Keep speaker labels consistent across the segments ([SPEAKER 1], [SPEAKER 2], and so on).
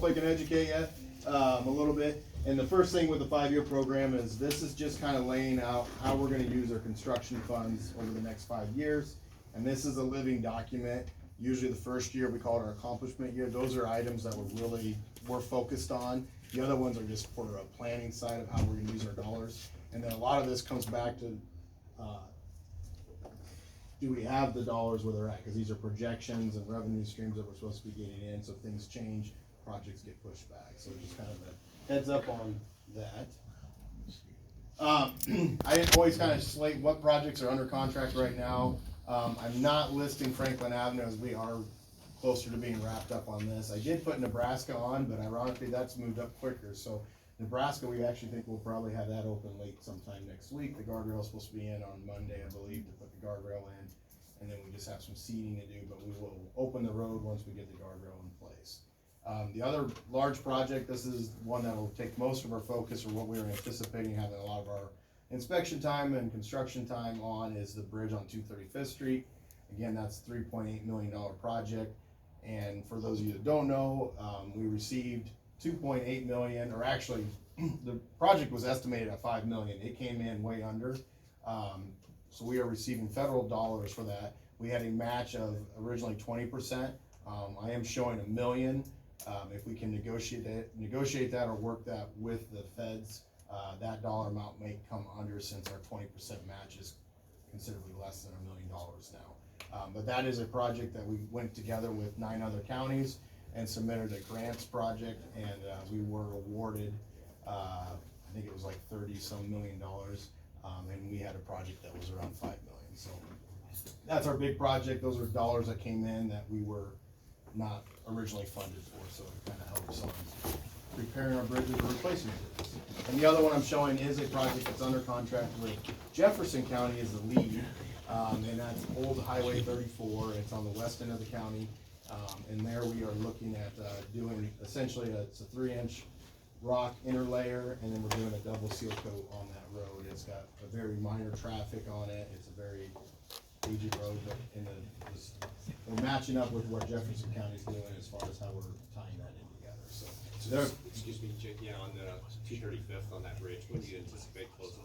[SPEAKER 1] hopefully I can educate you a little bit. And the first thing with the 5-year program is this is just kind of laying out how we're going to use our construction funds over the next 5 years. And this is a living document. Usually the first year we call it our accomplishment year. Those are items that we're focused on. The other ones are just for a planning side of how we're going to use our dollars. And then a lot of this comes back to do we have the dollars where they're at? Because these are projections and revenue streams that we're supposed to be getting in. So if things change, projects get pushed back. So just kind of a heads up on that. I always kind of slate what projects are under contract right now. I'm not listing Franklin Avenue as we are closer to being wrapped up on this. I did put Nebraska on, but ironically that's moved up quicker. So Nebraska, we actually think we'll probably have that open late sometime next week. The guardrail is supposed to be in on Monday, I believe, to put the guardrail in. And then we just have some seeding to do, but we will open the road once we get the guardrail in place. The other large project, this is one that will take most of our focus, or what we were anticipating having a lot of our inspection time and construction time on, is the bridge on 235th Street. Again, that's a $3.8 million project. And for those of you that don't know, we received $2.8 million, or actually the project was estimated at $5 million. It came in way under. So we are receiving federal dollars for that. We had a match of originally 20%. I am showing $1 million. If we can negotiate that or work that with the feds, that dollar amount may come under, since our 20% match is considerably less than $1 million now. But that is a project that we went together with 9 other counties and submitted a grants project, and we were awarded, I think it was like 30-some million dollars, and we had a project that was around $5 million. So that's our big project. Those are dollars that came in that we were not originally funded for, so it kind of helps on preparing our bridges or replacing bridges. And the other one I'm showing is a project that's under contract with Jefferson County as the lead, and that's Old Highway 34. It's on the west end of the county, and there we are looking at doing essentially it's a 3-inch rock interlayer, and then we're doing a double seal coat on that road. It's got a very minor traffic on it. It's a very aged road, but we're matching up with what Jefferson County is doing as far as how we're tying that in together. So
[SPEAKER 2] excuse me, Jake, yeah, on the 235th on that bridge, when do you anticipate closing?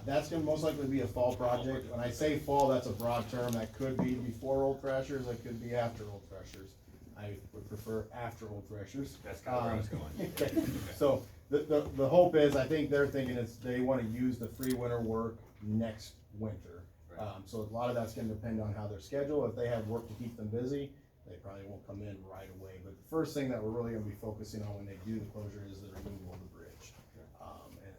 [SPEAKER 1] That's going to most likely be a fall project. When I say fall, that's a broad term. That could be before Old Threshers. That could be after Old Threshers. I would prefer after Old Threshers.
[SPEAKER 2] That's kind of where I was going.
[SPEAKER 1] Okay. So the hope is, I think they're thinking they want to use the free winter work next winter. Right. So a lot of that's going to depend on how their schedule. If they have work to keep them busy, they probably won't come in right away. But the first thing that we're really going to be focusing on when they do the closure is the removal of the bridge.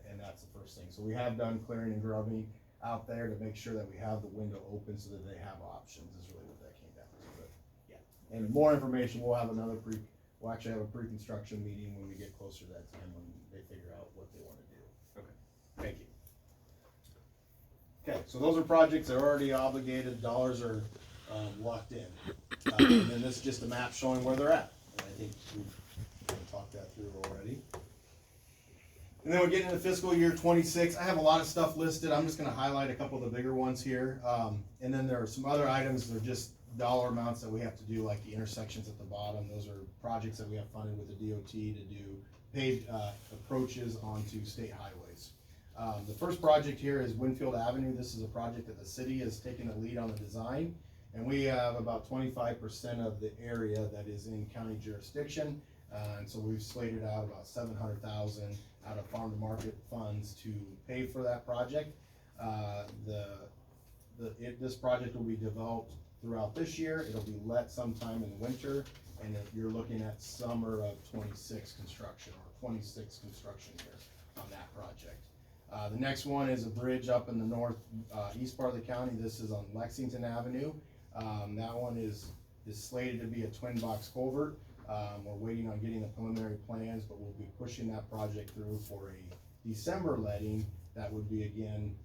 [SPEAKER 1] And that's the first thing. So we have done clearing and grubbing out there to make sure that we have the window open so that they have options, is really what that came down to. But yeah. And more information, we'll actually have a pre-construction meeting when we get closer to that time, when they figure out what they want to do.
[SPEAKER 2] Okay, thank you.
[SPEAKER 1] Okay, so those are projects that are already obligated, dollars are locked in. And then this is just a map showing where they're at. And I think we've talked that through already. And then we're getting into fiscal year 26. I have a lot of stuff listed. I'm just going to highlight a couple of the bigger ones here. And then there are some other items that are just dollar amounts that we have to do, like the intersections at the bottom. Those are projects that we have funded with the DOT to do paved approaches onto state highways. The first project here is Winfield Avenue. This is a project that the city has taken the lead on the design, and we have about 25% of the area that is in county jurisdiction, and so we've slated out about $700,000 out of farm to market funds to pay for that project. This project will be developed throughout this year. It'll be let sometime in winter, and if you're looking at summer of 26 construction, or 26 construction year on that project. The next one is a bridge up in the north east part of the county. This is on Lexington Avenue. That one is slated to be a twin box culvert. We're waiting on getting the preliminary plans, but we'll be pushing that project through for a December letting. That would be again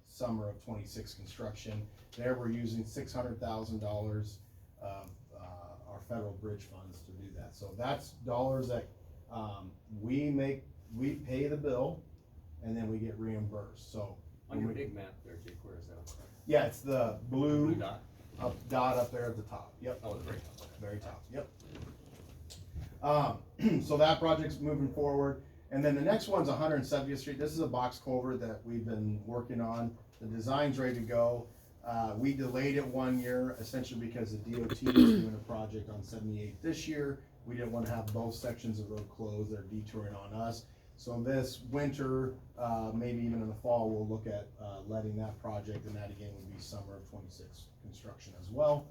[SPEAKER 1] summer of 26 construction. There we're using $600,000 of our federal bridge funds to do that. So that's dollars that we pay the bill, and then we get reimbursed. So
[SPEAKER 2] on your big map there, Jake, where is that?
[SPEAKER 1] Yeah, it's the blue
[SPEAKER 2] dot?
[SPEAKER 1] Dot up there at the top. Yep.
[SPEAKER 2] Oh, the very top.
[SPEAKER 1] Very top. Yep. So that project's moving forward. And then the next one's 170th Street. This is a box culvert that we've been working on. The design's ready to go. We delayed it 1 year essentially because the DOT is doing a project on 78 this year. We didn't want to have both sections of road closed. They're detouring on us. So this winter, maybe even in the fall, we'll look at letting that project, and that again would be summer of 26 construction as well.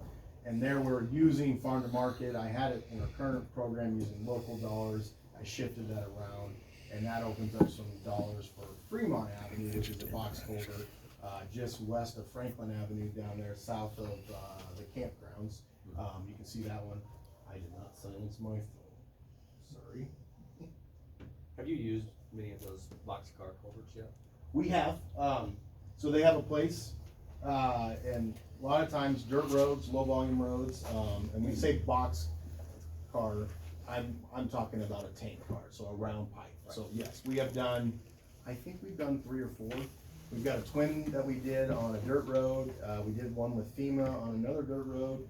[SPEAKER 1] And there we're using farm to market. I had it in our current program using local dollars. I shifted that around, and that opens up some dollars for Fremont Avenue, which is a box culvert just west of Franklin Avenue down there, south of the campgrounds. You can see that one. I did not silence my phone. Sorry.
[SPEAKER 2] Have you used many of those boxcar culverts yet?
[SPEAKER 1] We have. So they have a place, and a lot of times dirt roads, low volume roads, and when you say box car, I'm talking about a tank car, so a round pipe. Right. So yes, we have done, I think we've done 3 or 4. We've got a twin that we did on a dirt road. We did one with FEMA on another dirt road.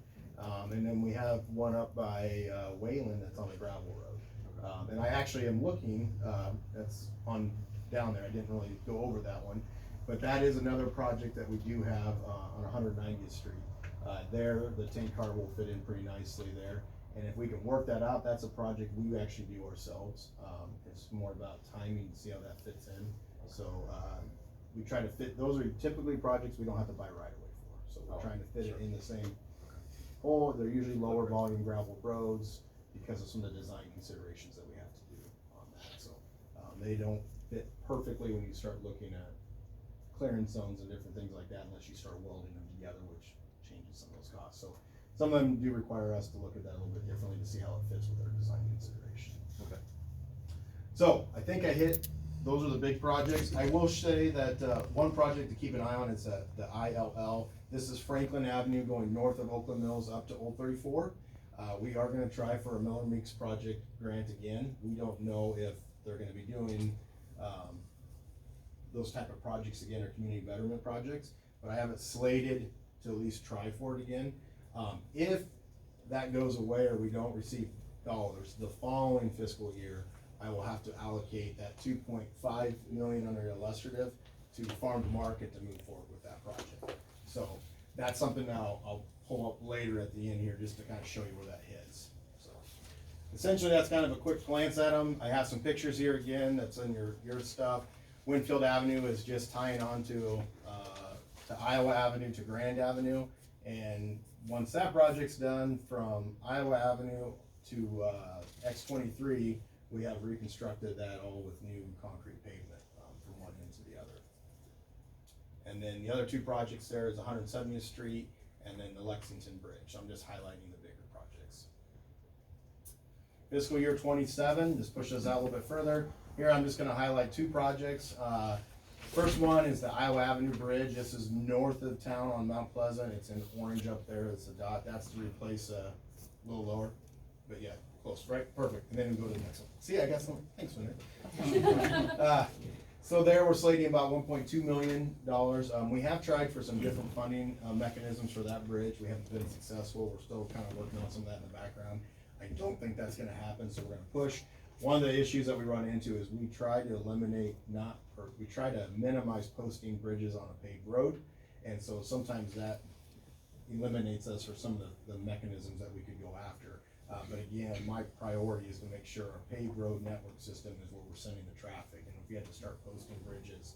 [SPEAKER 1] And then we have one up by Wayland that's on a gravel road. And I actually am looking, that's on down there. I didn't really go over that one. But that is another project that we do have on 190th Street. There, the tank car will fit in pretty nicely there. And if we can work that out, that's a project we actually do ourselves. It's more about timing to see how that fits in. So we try to fit, those are typically projects we don't have to buy right away for. So we're trying to fit it in the same hole. They're usually lower volume gravel roads because of some of the design considerations that we have to do on that. So they don't fit perfectly when you start looking at clearance zones and different things like that unless you start welding them together, which changes some of those costs. So some of them do require us to look at that a little bit differently to see how it fits with our design consideration.
[SPEAKER 2] Okay.
[SPEAKER 1] So I think I hit, those are the big projects. I will say that one project to keep an eye on is the ILL. This is Franklin Avenue going north of Oakland Mills up to Old 34. We are gonna try for a Miller Meeks project grant again. We don't know if they're gonna be doing those type of projects again, or community betterment projects, but I have it slated to at least try for it again. If that goes away or we don't receive dollars the following fiscal year, I will have to allocate that 2.5 million under illustrative to farm to market to move forward with that project. So that's something that I'll pull up later at the end here just to kind of show you where that hits. So essentially that's kind of a quick glance at them. I have some pictures here again, that's in your stuff. Winfield Avenue is just tying on to Iowa Avenue to Grand Avenue. And once that project's done from Iowa Avenue to X23, we have reconstructed that all with new concrete pavement from one end to the other. And then the other 2 projects there is 170th Street and then the Lexington Bridge. I'm just highlighting the bigger projects. Fiscal year 27, this pushes out a little bit further. Here I'm just gonna highlight 2 projects. First one is the Iowa Avenue Bridge. This is north of town on Mount Pleasant. It's in orange up there. It's a dot. That's to replace a little lower, but yeah, close, right? Perfect. And then we go to the next one. See, I got some. Thanks, Winter. So there we're slating about $1.2 million. We have tried for some different funding mechanisms for that bridge. We haven't been successful. We're still kind of working on some of that in the background. I don't think that's gonna happen, so we're gonna push. One of the issues that we run into is we try to eliminate we try to minimize posting bridges on a paved road. And so sometimes that eliminates us for some of the mechanisms that we could go after. But again, my priority is to make sure our paved road network system is where we're sending the traffic. And if we have to start posting bridges,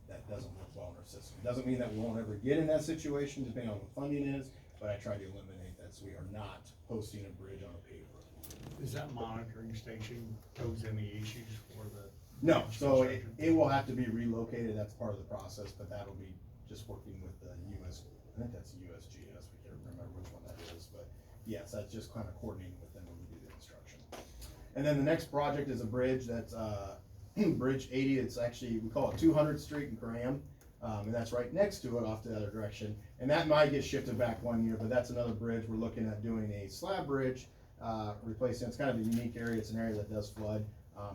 [SPEAKER 1] that doesn't work well in our system. Doesn't mean that we won't ever get in that situation, depending on what funding is, but I try to eliminate that so we are not posting a bridge on a paved road.
[SPEAKER 3] Is that monitoring station pose any issues for the?
[SPEAKER 1] No, so it will have to be relocated, that's part of the process, but that'll be just working with the US, I think that's USGS, we can't remember which one that is, but yes, that's just kind of coordinating with them when we do the construction. And then the next project is a bridge that's Bridge 80, it's actually, we call it 200th Street in Graham, and that's right next to it off the other direction. And that might get shifted back 1 year, but that's another bridge. We're looking at doing a slab bridge, replacing, it's kind of a unique area, it's an area that does flood.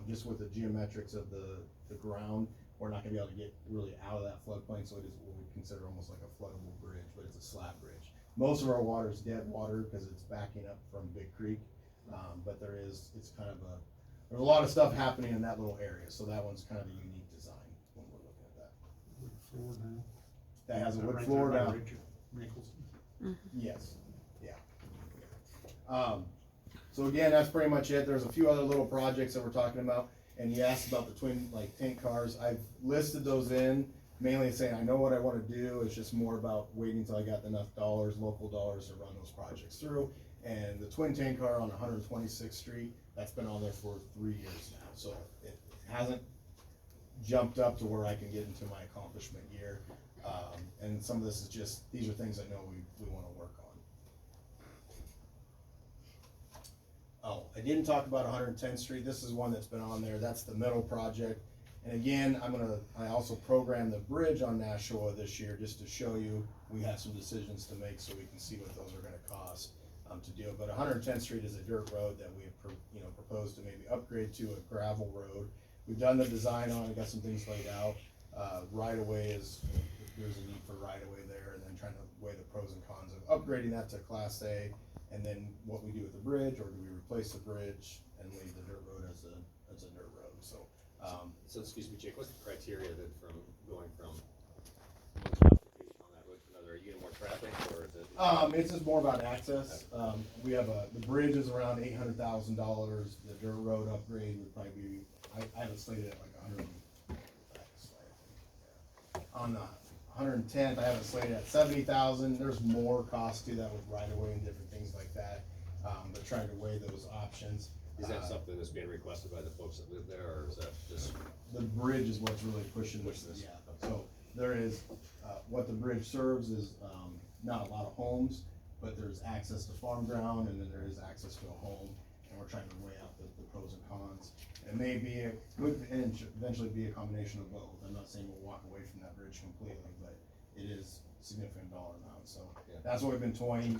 [SPEAKER 1] Just with the geometrics of the ground, we're not gonna be able to get really out of that floodplain, so it is what we consider almost like a floodable bridge, but it's a slab bridge. Most of our water is dead water because it's backing up from Big Creek, But it's kind of there's a lot of stuff happening in that little area, so that one's kind of a unique design when we're looking at that.
[SPEAKER 3] Wood floor now.
[SPEAKER 1] That has a wood
[SPEAKER 3] Right
[SPEAKER 1] floor
[SPEAKER 3] there by
[SPEAKER 1] down.
[SPEAKER 3] Richard Nicholson.
[SPEAKER 1] Yes, yeah. So again, that's pretty much it. There's a few other little projects that we're talking about, and you asked about the twin, like, tank cars. I've listed those in, mainly saying I know what I wanna do, it's just more about waiting until I got enough dollars, local dollars, to run those projects through. And the twin tank car on 126th Street, that's been on there for 3 years now, so it hasn't jumped up to where I can get into my accomplishment year. And some of this is just, these are things I know we wanna work on. Oh, I didn't talk about 110th Street, this is one that's been on there, that's the middle project. And again, I also programmed the bridge on Nashua this year, just to show you, we have some decisions to make so we can see what those are gonna cost, to do. But 110th Street is a dirt road that we have, proposed to maybe upgrade to a gravel road. We've done the design on it, got some things laid out, right of way there's a need for right of way there, and then trying to weigh the pros and cons of upgrading that to Class A, and then what we do with the bridge, or do we replace the bridge and leave the dirt road as a dirt road, so.
[SPEAKER 2] So excuse me, Jake, what's the criteria then from going from one classification on that road to another? Are you getting more traffic, or is it?
[SPEAKER 1] It's just more about access. We have the bridge is around $800,000, the dirt road upgrade would probably be, I have it slated at like 100. On the 110th, I have it slated at 70,000. There's more cost to that with right of way and different things like that. But trying to weigh those options.
[SPEAKER 2] Is that something that's being requested by the folks that live there, or is that just?
[SPEAKER 1] The bridge is what's really pushing
[SPEAKER 2] Push this.
[SPEAKER 1] Yeah, so there is, what the bridge serves is, not a lot of homes, but there's access to farm ground, and then there is access to a home, and we're trying to weigh out the pros and cons. It may be, could eventually be a combination of both. I'm not saying we'll walk away from that bridge completely, but it is significant dollar amount, so
[SPEAKER 2] Yeah.
[SPEAKER 1] that's what we've been toying.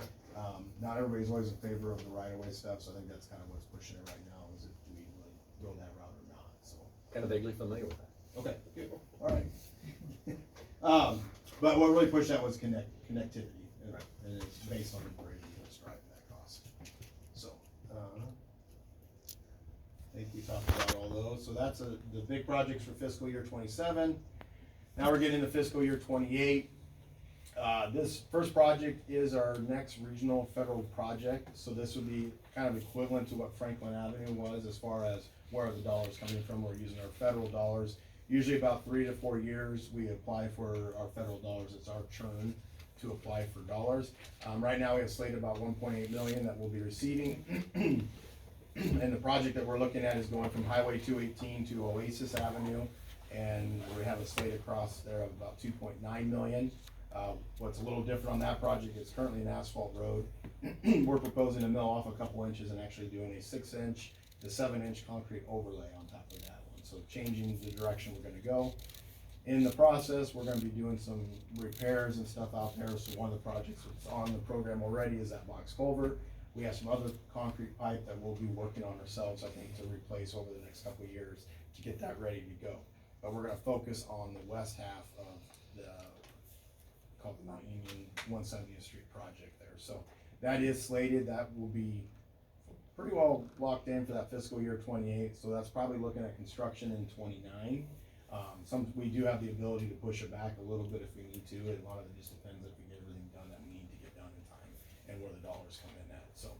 [SPEAKER 1] Not everybody's always in favor of the right-of-way stuff, so I think that's kind of what's pushing it right now, is if do we really go that route or not, so.
[SPEAKER 2] Kind of vaguely familiar with that.
[SPEAKER 1] Okay, good, all right. But what really pushed that was connectivity,
[SPEAKER 2] Right.
[SPEAKER 1] and it's based on the bridge that's driving that cost. So, I think we talked about all those, so that's the big projects for fiscal year 27. Now we're getting into fiscal year 28. This first project is our next regional federal project, so this would be kind of equivalent to what Franklin Avenue was as far as where are the dollars coming from. We're using our federal dollars. Usually about 3 to 4 years, we apply for our federal dollars. It's our turn to apply for dollars. Right now we have slated about 1.8 million that we'll be receiving. And the project that we're looking at is going from Highway 218 to Oasis Avenue, and we have a slate across there of about 2.9 million. What's a little different on that project is currently an asphalt road. We're proposing to mill off a couple inches and actually doing a 6-inch to 7-inch concrete overlay on top of that one. So changing the direction we're gonna go. In the process, we're gonna be doing some repairs and stuff out there. So one of the projects that's on the program already is that box culvert. We have some other concrete pipe that we'll be working on ourselves, I think, to replace over the next couple of years to get that ready to go. But we're gonna focus on the west half of the, called the Mount Union 170th Street project there. So that is slated, that will be pretty well locked in for that fiscal year 28. So that's probably looking at construction in 29. We do have the ability to push it back a little bit if we need to. A lot of it just depends if we get everything done that we need to get done in time and where the dollars come in at. So,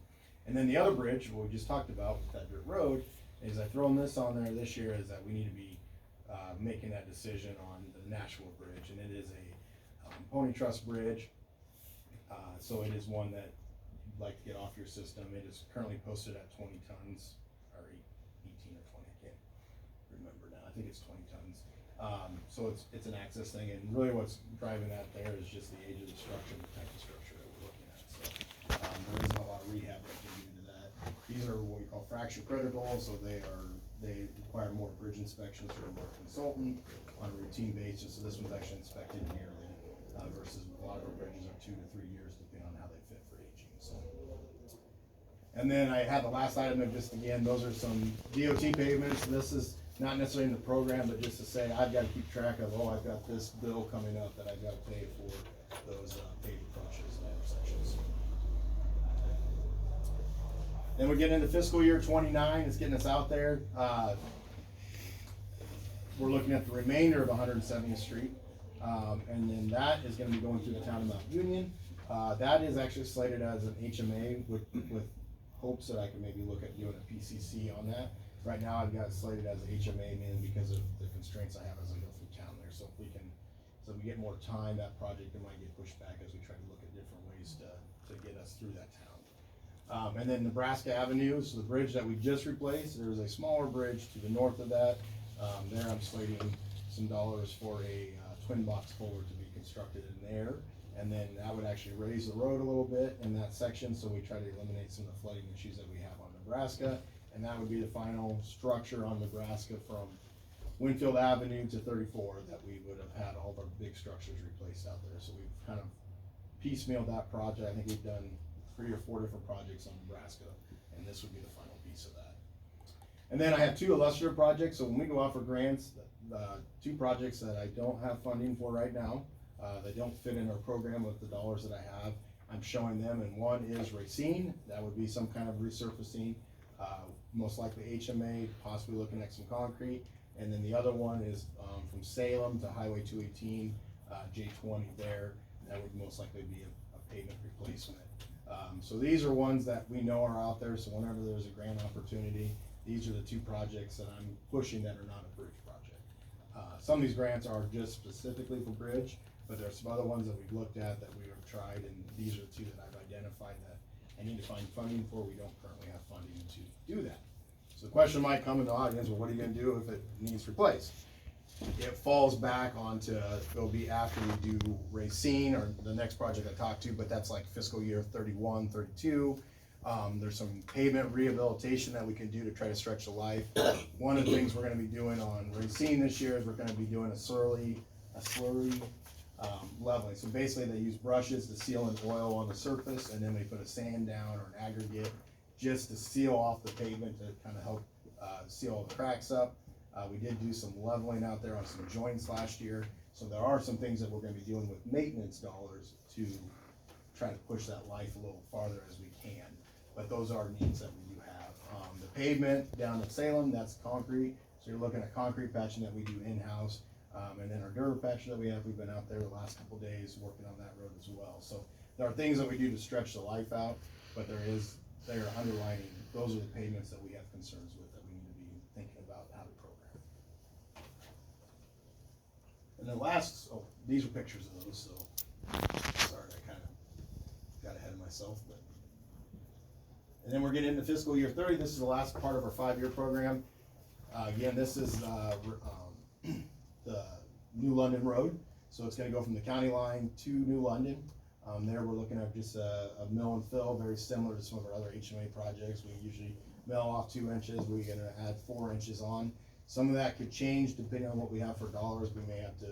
[SPEAKER 1] and then the other bridge, what we just talked about with that dirt road, is I thrown this on there this year, is that we need to be making that decision on the Nashua Bridge, and it is a pony truss bridge. So it is one that you'd like to get off your system. It is currently posted at 20 tons, or 18 or 20, I can't remember now. I think it's 20 tons. So it's an access thing, and really what's driving that there is just the age of the structure, the type of structure that we're looking at. So there isn't a lot of rehab that can do to that. These are what we call fracture critical, so they require more bridge inspections from our consultant on a routine basis. So this one's actually inspected yearly, versus a lot of our bridges are 2 to 3 years depending on how they fit for aging. So, and then I have the last item of just, again, those are some DOT pavements. This is not necessarily in the program, but just to say I've got to keep track of, I've got this bill coming up that I've got to pay for those paved approaches and intersections. Then we get into fiscal year 29, it's getting us out there. We're looking at the remainder of 170th Street. And then that is gonna be going through the town of Mount Union. That is actually slated as an HMA with hopes that I can maybe look at doing a PCC on that. Right now, I've got it slated as an HMA mainly because of the constraints I have as I go through town there. So if we get more time, that project, it might get pushed back as we try to look at different ways to get us through that town. And then Nebraska Avenue, so the bridge that we just replaced, there is a smaller bridge to the north of that. There I'm slating some dollars for a twin box culvert to be constructed in there. And then that would actually raise the road a little bit in that section, so we try to eliminate some of the flooding issues that we have on Nebraska. And that would be the final structure on Nebraska from Winfield Avenue to 34, that we would have had all of our big structures replaced out there. So we've kind of piecemealed that project. I think we've done 3 or 4 different projects on Nebraska, and this would be the final piece of that. And then I have 2 illustrative projects. So when we go out for grants, 2 projects that I don't have funding for right now, they don't fit in our program with the dollars that I have, I'm showing them, and one is Racine. That would be some kind of resurfacing, most likely HMA, possibly looking at some concrete. And then the other one is from Salem to Highway 218, J20 there. That would most likely be a pavement replacement. So these are ones that we know are out there, so whenever there's a grant opportunity, these are the 2 projects that I'm pushing that are not a bridge project. Some of these grants are just specifically for bridge, but there's some other ones that we've looked at that we have tried, and these are 2 that I've identified that I need to find funding for. We don't currently have funding to do that. So the question might come in the audience, well, what are you gonna do if it needs replaced? It falls back onto, it'll be after we do Racine or the next project I talked to, but that's like fiscal year 31, 32. There's some pavement rehabilitation that we can do to try to stretch the life. One of the things we're gonna be doing on Racine this year is we're gonna be doing a slurry leveling. So basically they use brushes to seal in oil on the surface, and then they put a sand down or an aggregate just to seal off the pavement to kind of help seal all the cracks up. We did do some leveling out there on some joints last year. So there are some things that we're gonna be doing with maintenance dollars to try to push that life a little farther as we can. But those are needs that we do have. The pavement down at Salem, that's concrete. So you're looking at concrete patching that we do in-house. And then our dirt patch that we have, we've been out there the last couple of days working on that road as well. So there are things that we do to stretch the life out, but they are underlining, those are the pavements that we have concerns with that we need to be thinking about how to program. And then last, these are pictures of those, so sorry, I kind of got ahead of myself, but. And then we're getting into fiscal year 30. This is the last part of our 5-year program. Again, this is the New London Road. So it's gonna go from the county line to New London. There we're looking at just a mill and fill, very similar to some of our other HMA projects. We usually mill off 2 inches, we're gonna add 4 inches on. Some of that could change depending on what we have for dollars. We may have to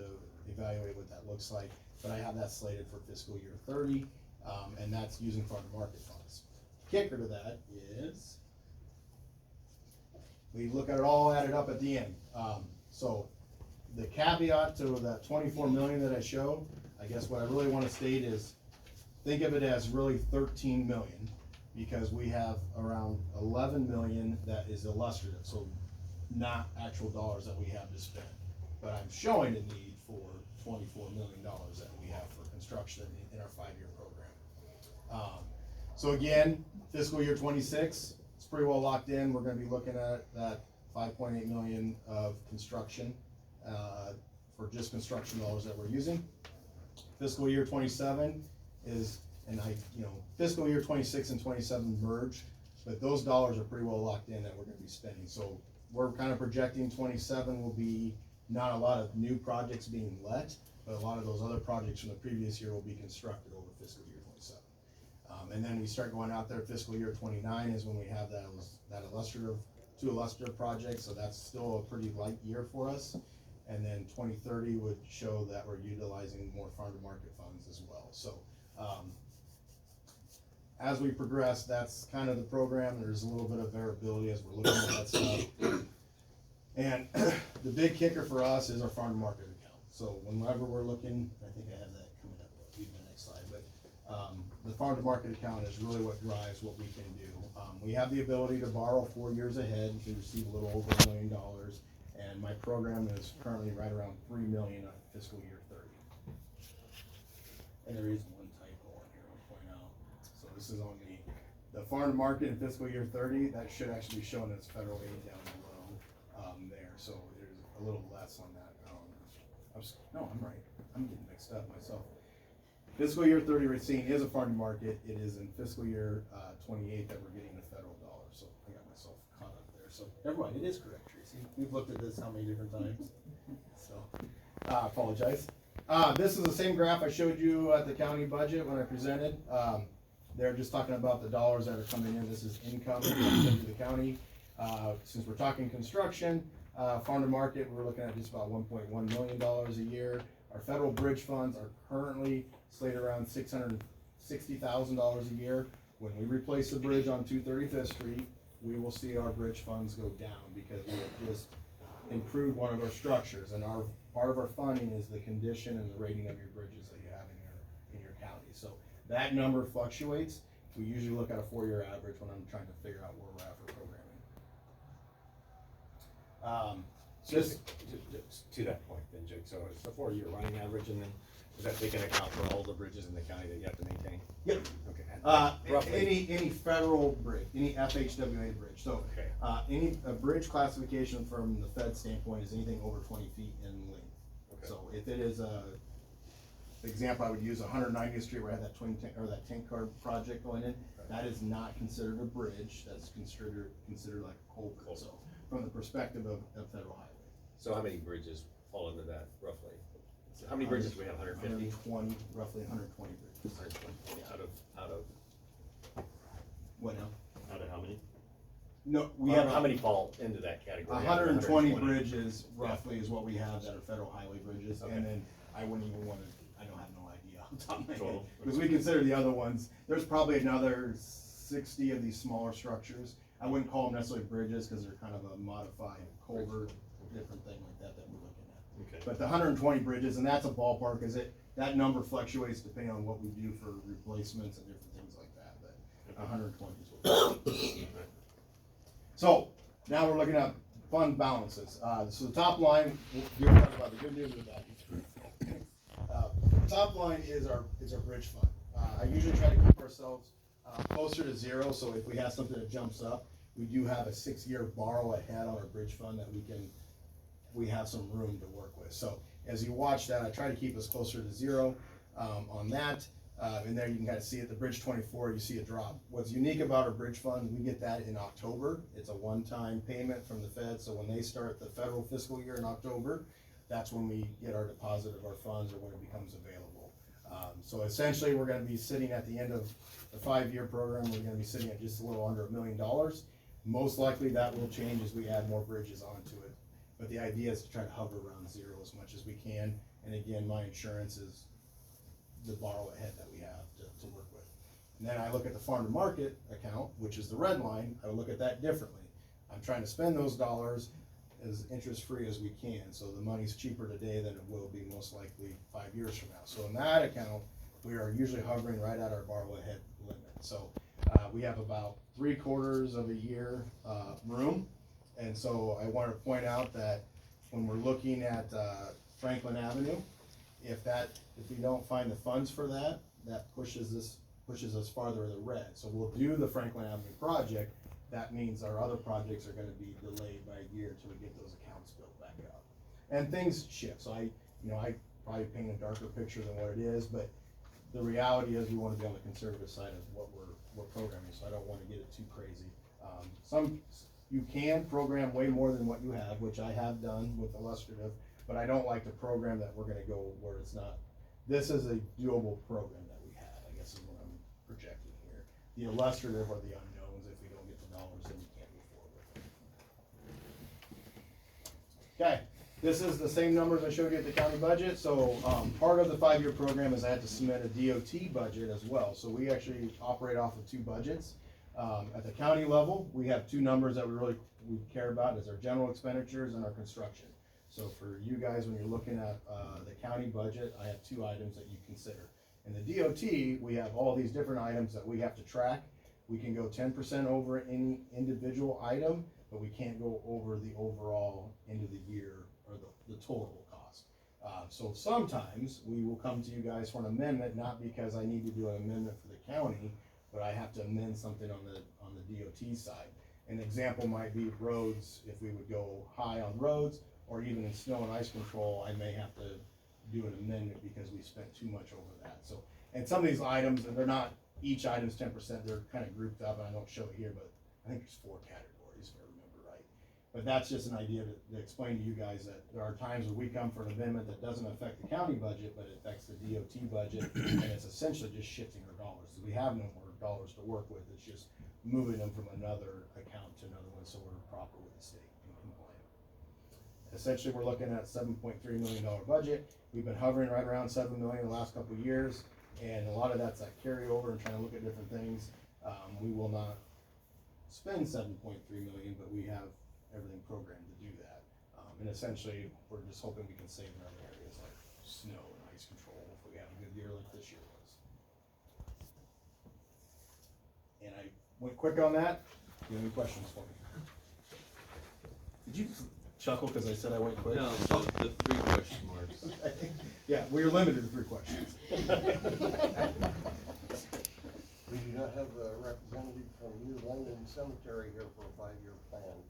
[SPEAKER 1] evaluate what that looks like, but I have that slated for fiscal year 30, and that's using farm to market funds. Kicker to that is, we look at it all added up at the end. So the caveat to that 24 million that I show, I guess what I really want to state is, think of it as really 13 million, because we have around 11 million that is illustrative, so not actual dollars that we have to spend. But I'm showing a need for $24 million that we have for construction in our 5-year program. So again, fiscal year 26, it's pretty well locked in. We're gonna be looking at that 5.8 million of construction, for just construction dollars that we're using. Fiscal year 27 is, fiscal year 26 and 27 merge, but those dollars are pretty well locked in that we're gonna be spending. So we're kind of projecting 27 will be not a lot of new projects being let, but a lot of those other projects from the previous year will be constructed over fiscal year 27. And then we start going out there, fiscal year 29 is when we have that illustrative, 2 illustrative projects, so that's still a pretty light year for us. And then 2030 would show that we're utilizing more farm to market funds as well. So as we progress, that's kind of the program. There's a little bit of variability as we're looking at that stuff. And the big kicker for us is our farm to market account. So whenever we're looking, I think I have that coming up, even the next slide, but The farm to market account is really what drives what we can do. We have the ability to borrow 4 years ahead and receive a little over $1 million. And my program is currently right around 3 million on fiscal year 30. And there is one typo on here I'll point out. So this is on the farm to market in fiscal year 30, that should actually be shown as federal aid down below, there. So there's a little less on that. No, I'm right. I'm getting mixed up myself. Fiscal year 30 Racine is a farm to market. It is in fiscal year 28 that we're getting the federal dollars. So I got myself caught up there. So everyone, it is correct, Tracy. We've looked at this how many different times. So apologize. This is the same graph I showed you at the county budget when I presented. They're just talking about the dollars that are coming in. This is income coming into the county. Since we're talking construction, farm to market, we're looking at just about $1.1 million a year. Our federal bridge funds are currently slated around $660,000 a year. When we replace the bridge on 235th Street, we will see our bridge funds go down because we have just improved one of our structures, and part of our funding is the condition and the rating of your bridges that you have in your county. So that number fluctuates. We usually look at a 4-year average when I'm trying to figure out where we're at for programming.
[SPEAKER 2] Just to that point then, Jake, so it's a 4-year running average, and then does that take into account for all the bridges in the county that you have to maintain?
[SPEAKER 1] Yep.
[SPEAKER 2] Okay. Roughly.
[SPEAKER 1] Any federal bridge, any FHWA bridge. So
[SPEAKER 2] Okay.
[SPEAKER 1] any bridge classification from the Fed standpoint is anything over 20 feet in length.
[SPEAKER 2] Okay.
[SPEAKER 1] So if it is the example I would use 190th Street where I had that that tank car project going in, that is not considered a bridge. That's considered like a culvert. So from the perspective of federal highway.
[SPEAKER 2] So how many bridges fall into that roughly? So how many bridges do we have? 150?
[SPEAKER 1] 120, roughly 120 bridges.
[SPEAKER 2] 120.
[SPEAKER 1] Yeah.
[SPEAKER 2] Out of
[SPEAKER 1] What now?
[SPEAKER 2] out of how many?
[SPEAKER 1] No, we
[SPEAKER 2] How
[SPEAKER 1] have
[SPEAKER 2] how many fall into that category?
[SPEAKER 1] 120 bridges roughly is what we have that are federal highway bridges, and then I wouldn't even wanna, I don't have no idea off the top of my head.
[SPEAKER 2] Total.
[SPEAKER 1] Because we consider the other ones, there's probably another 60 of these smaller structures. I wouldn't call them necessarily bridges, cause they're kind of a modified culvert, different thing like that we're looking at.
[SPEAKER 2] Okay.
[SPEAKER 1] But the 120 bridges, and that's a ballpark, that number fluctuates depending on what we do for replacements and different things like that, but 120 is what we're looking at. So, now we're looking at fund balances. So the top line, we'll talk about the good news and the bad news. The top line is our bridge fund. I usually try to keep ourselves closer to zero, so if we have something that jumps up, we do have a 6-year borrow ahead on our bridge fund that we have some room to work with. So as you watch that, I try to keep us closer to zero on that. And there you can kind of see it, the bridge 24, you see a drop. What's unique about our bridge fund, we get that in October. It's a one-time payment from the Fed, so when they start the federal fiscal year in October, that's when we get our deposit of our funds or when it becomes available. So essentially, we're gonna be sitting at the end of the 5-year program, we're gonna be sitting at just a little under $1 million. Most likely that will change as we add more bridges onto it. But the idea is to try to hover around zero as much as we can. And again, my insurance is the borrow ahead that we have to work with. And then I look at the farm to market account, which is the red line. I look at that differently. I'm trying to spend those dollars as interest free as we can. So the money's cheaper today than it will be most likely 5 years from now. So in that account, we are usually hovering right at our borrow ahead limit. So we have about 3/4 of a year room. And so I want to point out that when we're looking at Franklin Avenue, if we don't find the funds for that, that pushes us farther in the red. So we'll do the Franklin Avenue project. That means our other projects are gonna be delayed by a year until we get those accounts built back up. And things shift, so I probably paint a darker picture than what it is, but the reality is we wanna be on the conservative side of what we're programming, so I don't wanna get it too crazy. You can program way more than what you have, which I have done with illustrative, but I don't like to program that we're gonna go where it's not. This is a doable program that we have, I guess is what I'm projecting here. The illustrative are the unknowns. If we don't get the dollars, then we can't move forward. Okay, this is the same numbers I showed you at the county budget. So part of the 5-year program is I had to submit a DOT budget as well. So we actually operate off of 2 budgets. At the county level, we have 2 numbers that we care about, is our general expenditures and our construction. So for you guys, when you're looking at the county budget, I have 2 items that you consider. In the DOT, we have all these different items that we have to track. We can go 10% over any individual item, but we can't go over the overall end of the year or the total cost. So sometimes we will come to you guys for an amendment, not because I need to do an amendment for the county, but I have to amend something on the DOT side. An example might be roads. If we would go high on roads, or even in snow and ice control, I may have to do an amendment because we spent too much over that. So, and some of these items, and they're not, each item's 10%, they're kind of grouped up, and I don't show it here, but I think there's 4 categories, if I remember right. But that's just an idea to explain to you guys that there are times where we come for an amendment that doesn't affect the county budget, but it affects the DOT budget, and it's essentially just shifting our dollars. So we have no more dollars to work with, it's just moving them from another account to another one, so we're proper with the state and compliant. Essentially, we're looking at $7.3 million budget. We've been hovering right around 7 million the last couple of years, and a lot of that's that carryover and trying to look at different things. We will not spend 7.3 million, but we have everything programmed to do that. And essentially, we're just hoping we can save in other areas like snow and ice control if we have a good year like this year was. And I went quick on that. Do you have any questions for me? Did you chuckle because I said I went quick?
[SPEAKER 4] No, so the 3 question marks.
[SPEAKER 1] Yeah, we're limited to 3 questions.
[SPEAKER 5] We do not have a representative from New London Cemetery here for a 5-year plan.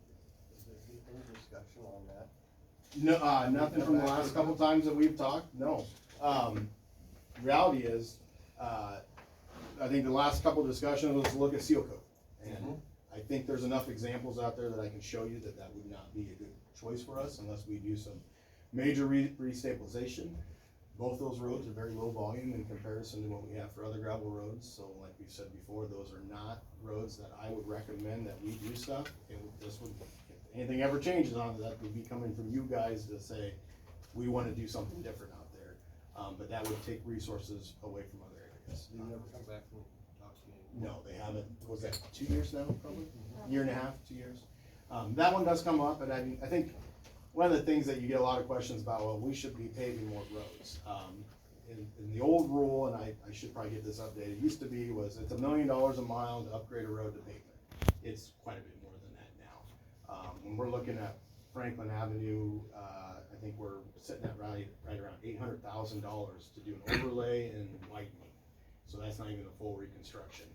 [SPEAKER 5] Is there any discussion on that?
[SPEAKER 1] No, nothing from the last couple times that we've talked, no. Reality is, I think the last couple discussions was to look at seal coat. And I think there's enough examples out there that I can show you that that would not be a good choice for us unless we do some major restabilization. Both those roads are very low volume in comparison to what we have for other gravel roads. So like we said before, those are not roads that I would recommend that we do stuff. This would, if anything ever changes on it, that would be coming from you guys to say, we want to do something different out there. But that would take resources away from other areas.
[SPEAKER 5] They never come back and talk to you?
[SPEAKER 1] No, they haven't. Was that 2 years now, probably? Year and a half, 2 years? That one does come up, but I think one of the things that you get a lot of questions about, well, we should be paving more roads. In the old rule, and I should probably get this updated, it used to be was it's $1 million a mile to upgrade a road to pavement. It's quite a bit more than that now. When we're looking at Franklin Avenue, I think we're sitting at right around $800,000 to do an overlay and widening. So that's not even a full reconstruction.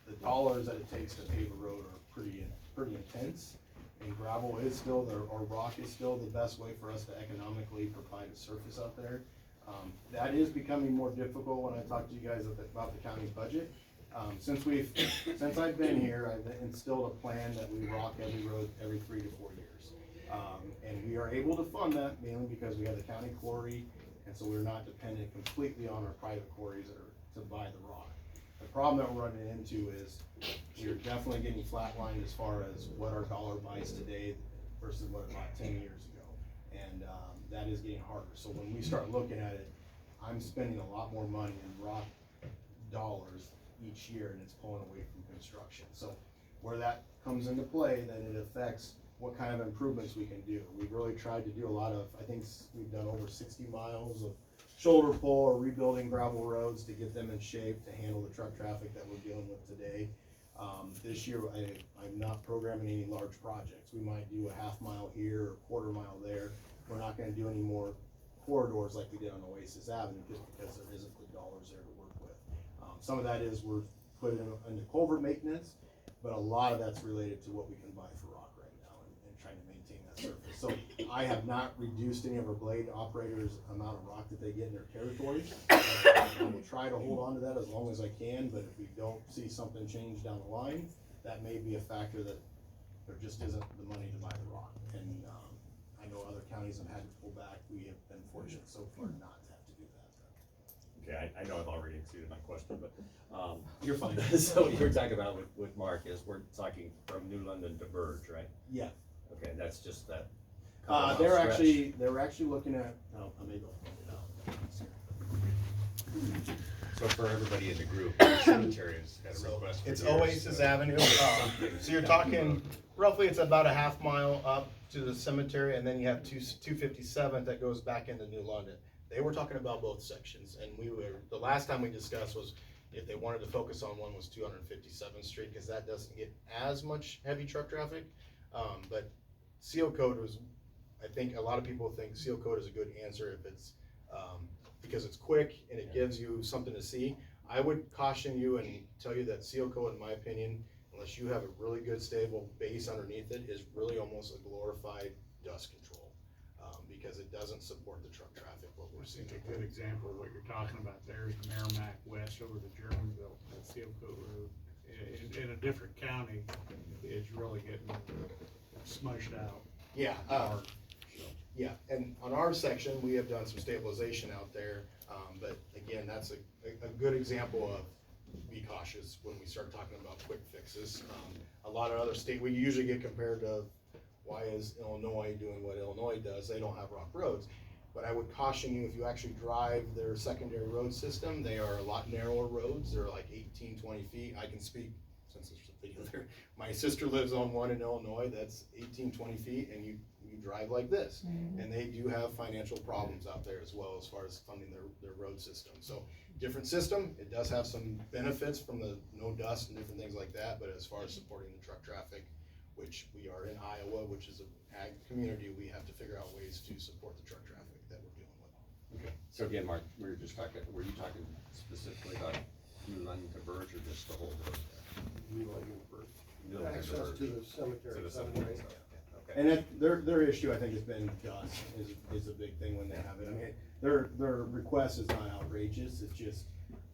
[SPEAKER 1] The dollars that it takes to pave a road are pretty intense. And gravel is still, or rock is still the best way for us to economically provide a surface out there. That is becoming more difficult when I talk to you guys about the county's budget. Since I've been here, I've instilled a plan that we rock every road every 3 to 4 years. And we are able to fund that mainly because we have the county quarry, and so we're not dependent completely on our private quarries to buy the rock. The problem that we're running into is we're definitely getting flatlined as far as what our dollar buys today versus what it bought 10 years ago. And that is getting harder. So when we start looking at it, I'm spending a lot more money in rock dollars each year, and it's pulling away from construction. So where that comes into play, then it affects what kind of improvements we can do. We've really tried to do a lot of, I think we've done over 60 miles of shoulder pull or rebuilding gravel roads to get them in shape to handle the truck traffic that we're dealing with today. This year, I'm not programming any large projects. We might do a half mile here or quarter mile there. We're not gonna do any more corridors like we did on Oasis Avenue just because there isn't the dollars there to work with. Some of that is we're putting into culvert maintenance, but a lot of that's related to what we can buy for rock right now and trying to maintain that surface. So I have not reduced any of our blade operators' amount of rock that they get in their territory. I will try to hold on to that as long as I can, but if we don't see something change down the line, that may be a factor that there just isn't the money to buy the rock. And I know other counties have had to pull back. We have been fortunate so far not to have to do that.
[SPEAKER 2] Okay, I know I've already exceeded my question, but,
[SPEAKER 1] You're fine.
[SPEAKER 2] So what you're talking about with Mark is we're talking from New London to Burge, right?
[SPEAKER 1] Yeah.
[SPEAKER 2] Okay, that's just that.
[SPEAKER 1] They're actually looking at, oh, I may go.
[SPEAKER 2] So for everybody in the group, the cemetery has had a request.
[SPEAKER 1] It's
[SPEAKER 2] for years,
[SPEAKER 1] Oasis
[SPEAKER 2] so-
[SPEAKER 1] Avenue, so you're talking, roughly it's about a half mile up to the cemetery, and then you have 257th that goes back into New London.
[SPEAKER 6] they were talking about both sections, and the last time we discussed was if they wanted to focus on one was 257th Street, cause that doesn't get as much heavy truck traffic. But seal code was, I think a lot of people think seal code is a good answer if it's, because it's quick and it gives you something to see. I would caution you and tell you that seal code, in my opinion, unless you have a really good stable base underneath it, is really almost a glorified dust control, because it doesn't support the truck traffic, what we're
[SPEAKER 3] I
[SPEAKER 6] seeing.
[SPEAKER 3] think a good example of what you're talking about there is the Merrimack West over the Germanville, that Seal Coat Road, in a different county, is really getting smushed out.
[SPEAKER 6] Yeah,
[SPEAKER 3] hard.
[SPEAKER 6] yeah, and on our section, we have done some stabilization out there, but again, that's a good example of be cautious when we start talking about quick fixes. A lot of other we usually get compared to, why is Illinois doing what Illinois does? They don't have rock roads. But I would caution you, if you actually drive their secondary road system, they are a lot narrower roads. They're like 18, 20 feet. I can speak, since there's a video there, my sister lives on one in Illinois that's 18, 20 feet, and you drive like this. And they do have financial problems out there as well, as far as funding their road system. So different system, it does have some benefits from the no dust and different things like that, but as far as supporting the truck traffic, which we are in Iowa, which is an ag community, we have to figure out ways to support the truck traffic that we're dealing with.
[SPEAKER 2] Okay. So again, Mark, were you talking specifically about New London to Burge or just the whole road there?
[SPEAKER 5] New London Burge.
[SPEAKER 2] New London
[SPEAKER 5] Access to the
[SPEAKER 2] To
[SPEAKER 5] cemetery.
[SPEAKER 2] the cemetery, okay.
[SPEAKER 1] And their issue, I think, has been dust is a big thing when they have it. I mean, their request is not outrageous, it's just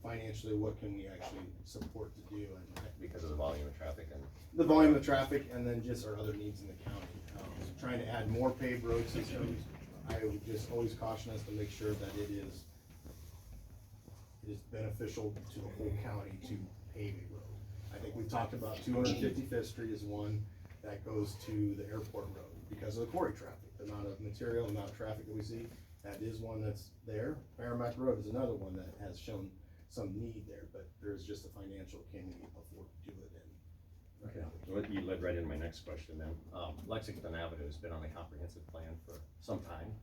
[SPEAKER 1] financially, what can we actually support to do? And
[SPEAKER 2] Because of the volume of traffic and.
[SPEAKER 1] the volume of traffic, and then just our other needs in the county. Trying to add more paved road systems, I would just always caution us to make sure that it is beneficial to the whole county to pave a road. I think we've talked about 255th Street is one that goes to the airport road because of the quarry traffic, the amount of material, the amount of traffic that we see. That is one that's there. Merrimack Road is another one that has shown some need there, but there's just a financial, can we afford to do it?
[SPEAKER 2] Okay, well, you led right into my next question then. Lexington Avenue has been on a comprehensive plan for some time.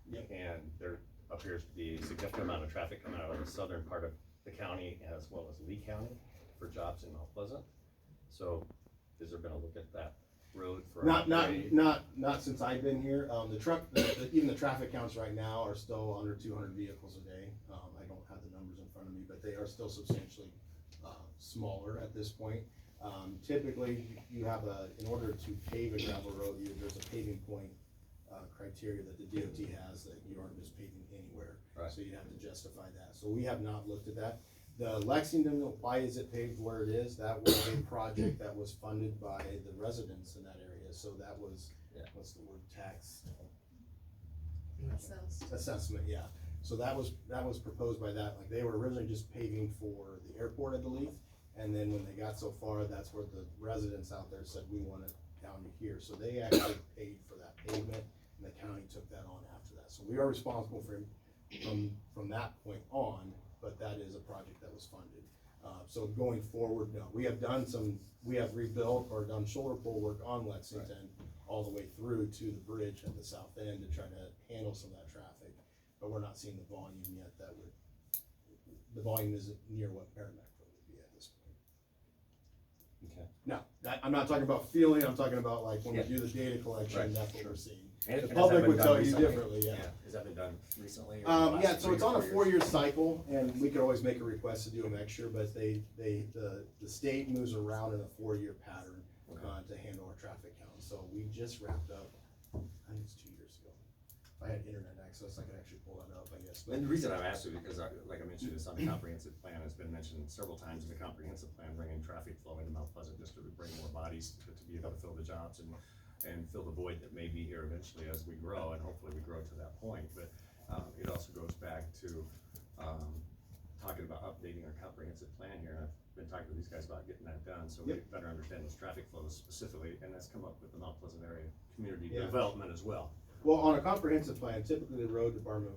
[SPEAKER 1] Yep.
[SPEAKER 2] And there appears to be a significant amount of traffic coming out of the southern part of the county as well as Lee County for jobs in Mount Pleasant. So is there been a look at that road for?
[SPEAKER 1] Not since I've been here. Even the traffic counts right now are still under 200 vehicles a day. I don't have the numbers in front of me, but they are still substantially smaller at this point. Typically, you have in order to pave a gravel road, there's a paving point criteria that the DOT has that you aren't just paving anywhere.
[SPEAKER 2] Right.
[SPEAKER 1] So you have to justify that. So we have not looked at that. The Lexington, why is it paved where it is? That was a project that was funded by the residents in that area. So that was, what's the word, tax? Assessment, yeah. So that was proposed by that. Like, they were originally just paving for the airport, I believe. And then when they got so far, that's where the residents out there said, we want it down to here. So they actually paid for that pavement, and the county took that on after that. So we are responsible for from that point on, but that is a project that was funded. So going forward, no, we have rebuilt or done shoulder pull work on Lexington all the way through to the bridge at the south end to try to handle some of that traffic. But we're not seeing the volume yet the volume isn't near what Merrimack would be at this point.
[SPEAKER 2] Okay.
[SPEAKER 1] Now, I'm not talking about feeling, I'm talking about like when we do the data collection,
[SPEAKER 2] Right.
[SPEAKER 1] that's what we're seeing.
[SPEAKER 2] And
[SPEAKER 1] The
[SPEAKER 2] has
[SPEAKER 1] public
[SPEAKER 2] that been
[SPEAKER 1] would
[SPEAKER 2] done
[SPEAKER 1] tell you
[SPEAKER 2] recently?
[SPEAKER 1] differently, yeah.
[SPEAKER 2] Has that been done recently? or the last
[SPEAKER 1] Yeah, so
[SPEAKER 2] 3
[SPEAKER 1] it's
[SPEAKER 2] or
[SPEAKER 1] on a
[SPEAKER 2] 4 years?
[SPEAKER 1] 4-year cycle, and we could always make a request to do them extra, but the state moves around in a 4-year pattern to handle our traffic count. So we just wrapped up, I think it's 2 years ago. If I had internet access, I could actually pull that up, I guess. But
[SPEAKER 2] And the reason I'm asking is because, like I mentioned, this on the comprehensive plan has been mentioned several times in the comprehensive plan, bringing traffic flow into Mount Pleasant just to bring more bodies to be able to fill the jobs and fill the void that may be here eventually as we grow, and hopefully we grow to that point. But it also goes back to talking about updating our comprehensive plan here. And I've been talking to these guys about getting that done, so we better understand those traffic flows specifically, and that's come up with the Mount Pleasant area community development as well.
[SPEAKER 1] Well, on a comprehensive plan, typically the road department,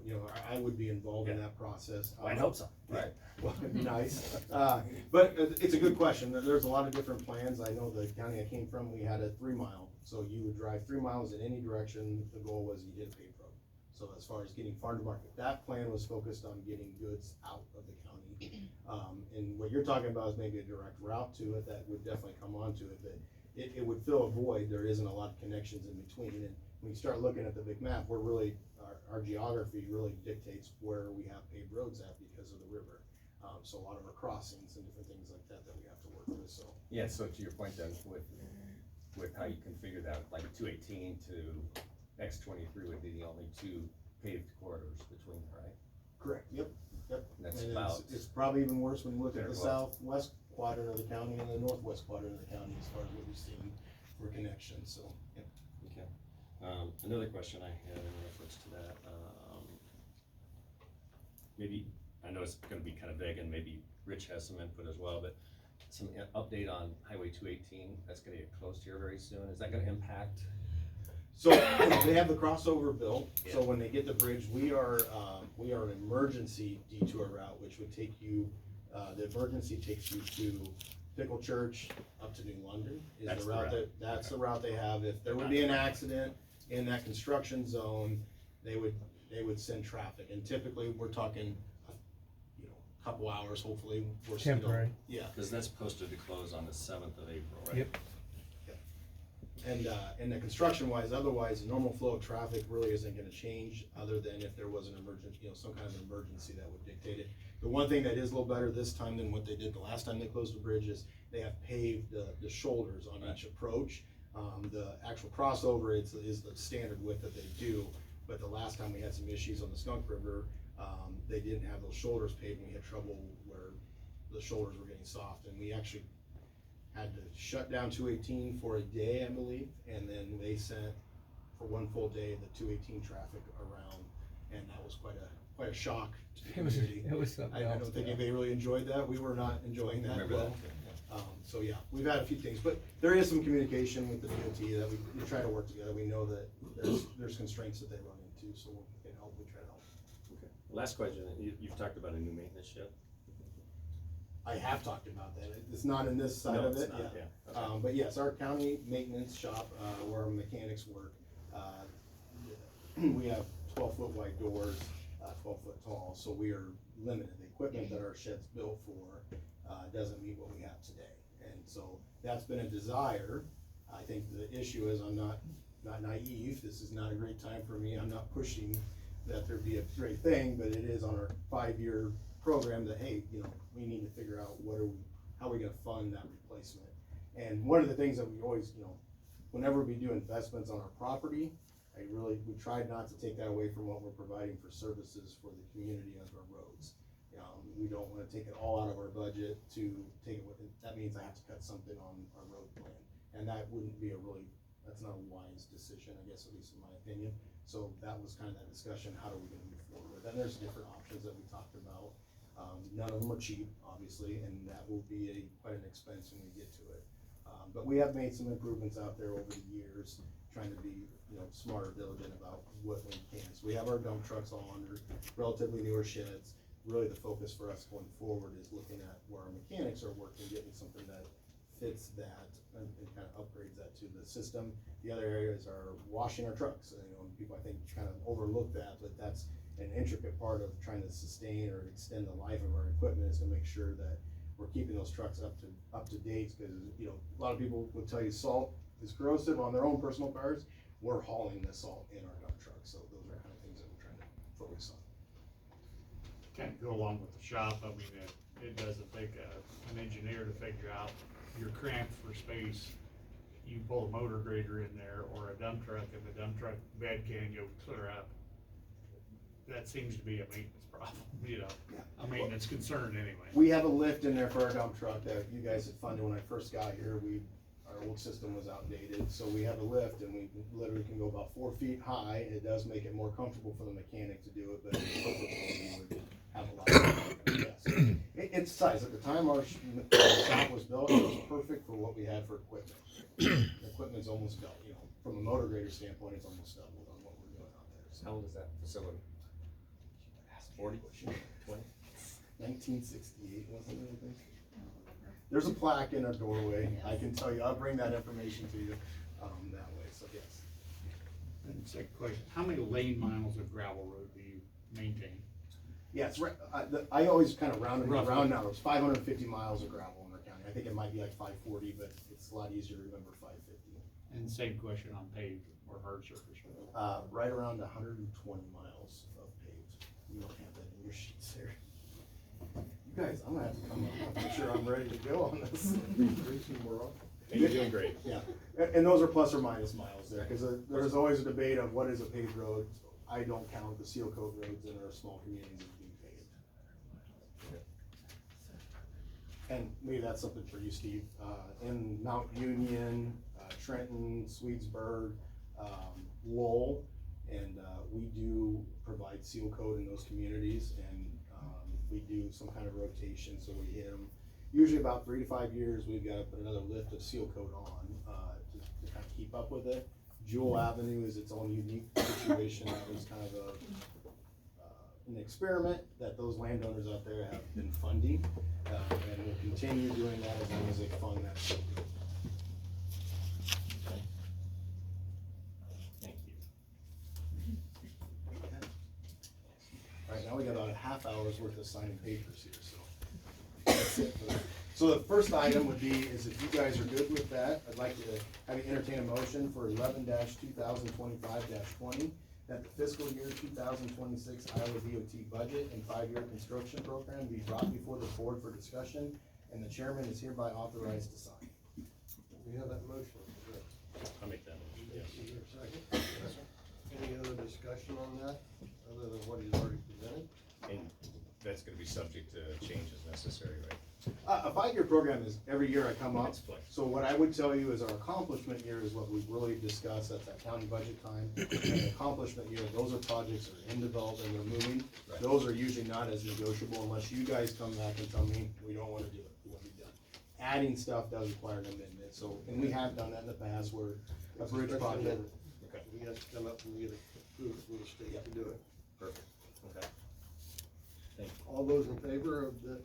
[SPEAKER 1] I would be involved in that process.
[SPEAKER 2] I hope so.
[SPEAKER 1] Right. Well, it'd be nice. But it's a good question. There's a lot of different plans. I know the county I came from, we had a 3 mile. So you would drive 3 miles in any direction. The goal was you did a paved road.
[SPEAKER 6] So as far as getting farm to market, that plan was focused on getting goods out of the county. And what you're talking about is maybe a direct route to it that would definitely come onto it, but it would fill a void. There isn't a lot of connections in between. And when you start looking at the big map, we're really, our geography really dictates where we have paved roads at because of the river. So a lot of our crossings and different things like that we have to work with, so.
[SPEAKER 2] Yeah, so to your point then, with how you configure that, like 218 to X23 would be the only two paved corridors between, right?
[SPEAKER 6] Correct, yep.
[SPEAKER 2] And that's
[SPEAKER 6] And
[SPEAKER 2] about,
[SPEAKER 6] it's probably even worse when you look at
[SPEAKER 2] There
[SPEAKER 6] the
[SPEAKER 2] it was.
[SPEAKER 6] southwest quadrant of the county and the northwest quadrant of the county as far as what we've seen for connections, so, yeah.
[SPEAKER 2] okay. Another question I had in reference to that, maybe, I know it's gonna be kind of vague and maybe Rich has some input as well, but some update on Highway 218, that's gonna get closed here very soon. Is that gonna impact?
[SPEAKER 6] So they have the crossover built, so
[SPEAKER 2] Yeah.
[SPEAKER 6] when they get the bridge, we are an emergency detour route, which would take you, the emergency takes you to Pickle Church up to New London. Is
[SPEAKER 2] That's
[SPEAKER 6] the
[SPEAKER 2] the
[SPEAKER 6] route
[SPEAKER 2] route.
[SPEAKER 6] that, that's the route they have. If there would be an accident in that construction zone, they would send traffic, and typically, we're talking, couple hours, hopefully.
[SPEAKER 7] Temporary.
[SPEAKER 6] Yeah.
[SPEAKER 2] Cause that's posted to close on the 7th of April, right?
[SPEAKER 7] Yep.
[SPEAKER 6] And the construction wise, otherwise, the normal flow of traffic really isn't gonna change, other than if there was an emergency, some kind of emergency that would dictate it. The one thing that is a little better this time than what they did the last time they closed the bridge is they have paved the shoulders on each approach. The actual crossover is the standard width that they do, but the last time we had some issues on the Skunk River, they didn't have those shoulders paved, and we had trouble where the shoulders were getting soft, and we actually had to shut down 218 for a day, I believe, and then they sent for one full day the 218 traffic around, and that was quite a shock to the community.
[SPEAKER 7] It was something
[SPEAKER 6] I
[SPEAKER 7] else.
[SPEAKER 6] don't think anybody really enjoyed that. We were not enjoying that
[SPEAKER 2] Remember
[SPEAKER 6] well.
[SPEAKER 2] that?
[SPEAKER 6] So yeah, we've had a few things, but there is some communication with the DOT that we try to work together. We know that there's constraints that they run into, so we can help, we try to help.
[SPEAKER 2] Okay. Last question, you've talked about a new maintenance shed?
[SPEAKER 6] I have talked about that. It's not in this side
[SPEAKER 2] No,
[SPEAKER 6] of
[SPEAKER 2] it's
[SPEAKER 6] it,
[SPEAKER 2] not,
[SPEAKER 6] yeah.
[SPEAKER 2] yeah. Okay.
[SPEAKER 6] But yes, our county maintenance shop, where our mechanics work, we have 12-foot wide doors, 12-foot tall, so we are limited. The equipment that our shed's built for, doesn't meet what we have today. And so that's been a desire. I think the issue is I'm not naive. This is not a great time for me. I'm not pushing that there be a great thing, but it is on our 5-year program that, hey, we need to figure out how are we gonna fund that replacement. And one of the things that we always, whenever we do investments on our property, we tried not to take that away from what we're providing for services for the community of our roads. We don't wanna take it all out of our budget to take it with, that means I have to cut something on our road plan. And that wouldn't be that's not a wise decision, I guess, at least in my opinion. So that was kind of that discussion, how are we gonna move forward? And there's different options that we talked about. None of them are cheap, obviously, and that will be quite an expense when we get to it. But we have made some improvements out there over the years, trying to be, smarter, diligent about what we can. So we have our dump trucks all under relatively newer sheds. Really, the focus for us going forward is looking at where our mechanics are working, getting something that fits that and kind of upgrades that to the system. The other areas are washing our trucks. People I think kind of overlook that, but that's an intricate part of trying to sustain or extend the life of our equipment, is to make sure that we're keeping those trucks up to date. Because a lot of people would tell you salt is corrosive on their own personal cars. We're hauling the salt in our dump trucks, so those are kind of things that we're trying to focus on.
[SPEAKER 3] Kind of go along with the shop, I mean, it doesn't take an engineer to figure out you're cramped for space. You pull a motor grader in there or a dump truck, and the dump truck bed can't go clear up. That seems to be a maintenance problem, a maintenance concern anyway.
[SPEAKER 6] We have a lift in there for our dump truck that you guys had funded when I first got here. Our old system was outdated, so we have a lift, and we literally can go about 4 feet high. It does make it more comfortable for the mechanic to do it, but we would have a lot of yes. It's size. At the time our shop was built, it was perfect for what we had for equipment. The equipment's almost double, from a motor grader standpoint, it's almost doubled on what we're doing out there. So.
[SPEAKER 2] How old is that facility? 40, 20?
[SPEAKER 6] 1968, wasn't it, I think? There's a plaque in our doorway. I can tell you, I'll bring that information to you, that way, so yes.
[SPEAKER 3] Second question, how many lane miles of gravel road do you maintain?
[SPEAKER 1] Yeah, it's right, I always kind of round
[SPEAKER 3] Roughly.
[SPEAKER 1] numbers, 550 miles of gravel in our county. I think it might be like 540, but it's a lot easier to remember 550.
[SPEAKER 3] And same question on paved or hard surface road.
[SPEAKER 1] Right around 120 miles of paved. You don't have that in your sheets there. You guys, I'm gonna have to come up and make sure I'm ready to go on this.
[SPEAKER 2] And you're doing great.
[SPEAKER 1] Yeah, and those are plus or minus miles there, because there's always a debate of what is a paved road. I don't count the seal coat roads in our small communities as being paved. And maybe that's something for you, Steve. In Mount Union, Trenton, Swedesburg, Lowell, and we do provide seal coat in those communities, and we do some kind of rotation, so we hit them. Usually about 3 to 5 years, we've got to put another lift of seal coat on to kind of keep up with it. Jewel Avenue is its own unique situation. That was kind of an experiment that those landowners out there have been funding, and will continue doing that as long as they fund that.
[SPEAKER 2] Thank you.
[SPEAKER 1] All right, now we got about a half hour's worth of signing papers here, so. That's it for that. So the first item would be, is if you guys are good with that, I'd like to have you entertain a motion for 11-2025-20, that the fiscal year 2026 Iowa DOT budget and 5-year construction program be brought before the board for discussion, and the chairman is hereby authorized to sign.
[SPEAKER 5] We have that motion.
[SPEAKER 2] I'll make that motion, yes.
[SPEAKER 5] Is there a second? Any other discussion on that, other than what he's already presented?
[SPEAKER 2] And that's gonna be subject to change as necessary, right?
[SPEAKER 1] A 5-year program is, every year I come up,
[SPEAKER 2] It's flexible.
[SPEAKER 1] so what I would tell you is our accomplishment year is what we really discuss, that's that county budget time. And the accomplishment year, those are projects that are in development, they're moving.
[SPEAKER 2] Right.
[SPEAKER 1] Those are usually not as negotiable unless you guys come back and tell me, we don't wanna do it, we wanna be done. Adding stuff does require an amendment, so, and we have done that in the past where a bridge project.
[SPEAKER 2] Okay,
[SPEAKER 5] We have to come up and get approved from the state to do it.
[SPEAKER 2] perfect, okay. Thank you.
[SPEAKER 5] All those in favor of the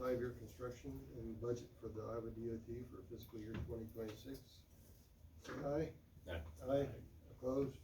[SPEAKER 5] 5-year construction and budget for the Iowa DOT for fiscal year 2026? Say aye.
[SPEAKER 2] Aye.
[SPEAKER 5] Aye. Opposed?